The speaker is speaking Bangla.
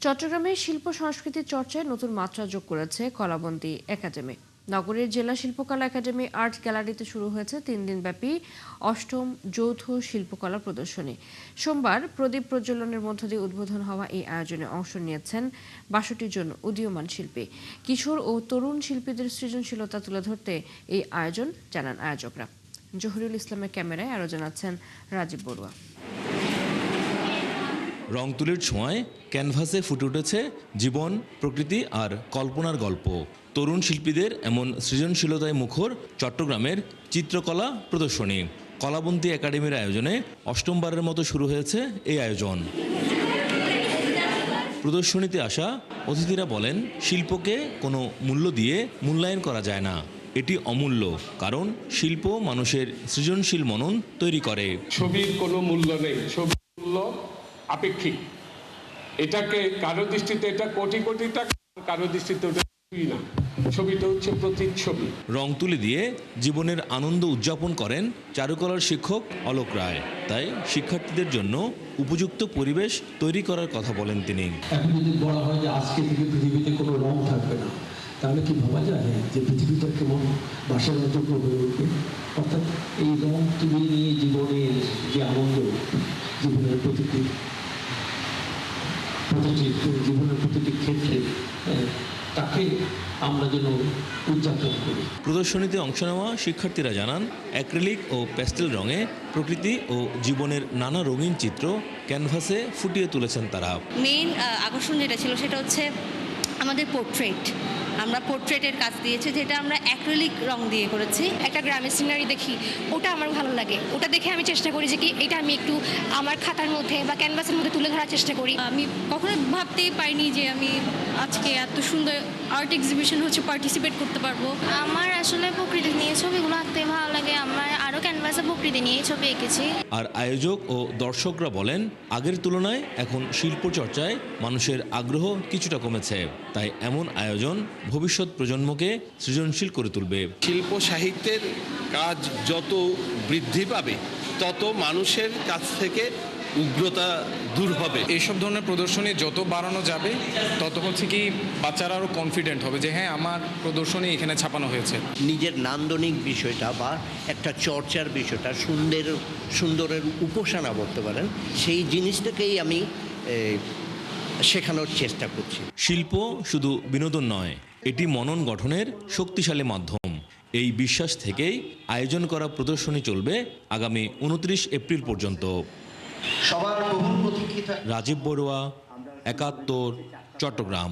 চট্টগ্রামে শিল্প সংস্কৃতি চর্চায় নতুন মাত্রা যোগ করেছে কলাবন্তী একাডেমি। নগরীর জেলা শিল্পকলা একাডেমি আর্ট গ্যালারিতে শুরু হয়েছে 3 দিনব্যাপী অষ্টম যৌথ শিল্পকলা প্রদর্শনী। সোমবার প্রদীপ প্রজ্বলনের মধ্য দিয়ে উদ্বোধন হওয়া এই আয়োজনে অংশ নিয়েছেন 62 জন উদীয়মান শিল্পী। কিশোর ও তরুণ শিল্পীদের সৃজনশীলতা তুলে ধরতে এই আয়োজন জানান আয়োজকরা। জহিরুল ইসলামের ক্যামেরায় আরও জানাচ্ছেন রাজীব বড়ুয়া। রং তুলির ছোঁয়ায় ক্যানভাসে ফুটে উঠেছে জীবন, প্রকৃতি আর কল্পনার গল্প। তরুণ শিল্পীদের এমন সৃজনশীলতায় মুখর চট্টগ্রামের চিত্রকলা প্রদর্শনী। কলাবন্তী একাডেমির আয়োজনে অষ্টমবারের মতো শুরু হয়েছে এই আয়োজন। প্রদর্শনীতে আসা অতিথিরা বলেন, শিল্পকে কোনো মূল্য দিয়ে মূল্যায়ন করা যায় না। এটি অমূল্য, কারণ শিল্প মানুষের সৃজনশীল মনন তৈরি করে। ছবির কোনো মূল্য নেই, ছবির মূল্য আপেক্ষিক। এটাকে কারো দৃষ্টিতে এটা কোটি কোটি টাকা, কারো দৃষ্টিতে ওটা কিছুই না। ছবিটা হচ্ছে প্রতিচ্ছবি। রং তুলি দিয়ে জীবনের আনন্দ উদযাপন করেন চারুকলার শিক্ষক অলোক রায়। তাই শিক্ষার্থীদের জন্য উপযুক্ত পরিবেশ তৈরি করার কথা বলেন তিনি। এখন যদি বলা হয় যে আজকে থেকে পৃথিবীতে কোনো রং থাকবে না, তাহলে কি ভাবা যায় যে পৃথিবীটা কেমন বাসার যোগ্য হয়ে উঠবে? অর্থাৎ এই রং তুলি নিয়ে জীবনের যে আনন্দ, জীবনের প্রতিটি ক্ষেত্রে তাকে আমরা যেন উদযাপন করি। প্রদর্শনীতে অংশ নেওয়া শিক্ষার্থীরা জানান, অ্যাক্রিলিক ও প্যাস্টেল রঙে প্রকৃতি ও জীবনের নানা রঙিন চিত্র ক্যানভাসে ফুটিয়ে তুলেছেন তারা। মেইন আকর্ষণ যেটা ছিল সেটা হচ্ছে আমাদের পোর্ট্রেট। আমরা পোর্ট্রেটের কাজ দিয়েছি, যেটা আমরা অ্যাক্রিলিক রং দিয়ে করেছি। একটা গ্রামের সিনারি দেখি, ওটা আমার ভালো লাগে। ওটা দেখে আমি চেষ্টা করি যে কি এটা আমি একটু আমার খাতার মধ্যে বা ক্যানভাসের মধ্যে তুলে ধরার চেষ্টা করি। আমি কখনো ভাবতেই পাইনি যে আমি আজকে এত সুন্দর আর্ট এক্সিবিশন হচ্ছে পার্টিসিপেট করতে পারবো। আমার আসলে প্রকৃতি নিয়ে ছবিগুলো আঁকতে ভালো লাগে। আমার আরও ক্যানভাসে প্রকৃতি নিয়ে ছবি এঁকেছি। আর আয়োজক ও দর্শকরা বলেন, আগের তুলনায় এখন শিল্প চর্চায় মানুষের আগ্রহ কিছুটা কমেছে। তাই এমন আয়োজন ভবিষ্যৎ প্রজন্মকে সৃজনশীল করে তুলবে। শিল্প সাহিত্যের কাজ যত বৃদ্ধি পাবে, তত মানুষের কাছ থেকে উগ্রতা দূর হবে। এইসব ধরনের প্রদর্শনী যত বাড়ানো যাবে, তত হচ্ছে কি বাচ্চারা আরও কনফিডেন্ট হবে যে হ্যাঁ, আমার প্রদর্শনী এখানে ছাপানো হয়েছে। নিজের নান্দনিক বিষয়টা বা একটা চর্চার বিষয়টা, সুন্দরের উপাসনা বলতে পারেন, সেই জিনিসটাকেই আমি শেখানোর চেষ্টা করছি। শিল্প শুধু বিনোদন নয়, এটি মনন গঠনের শক্তিশালী মাধ্যম। এই বিশ্বাস থেকেই আয়োজন করা প্রদর্শনী চলবে আগামী 29 এপ্রিল পর্যন্ত। সবার বহুল প্রতীক্ষিত রাজীব বড়ুয়া, ৭১, চট্টগ্রাম।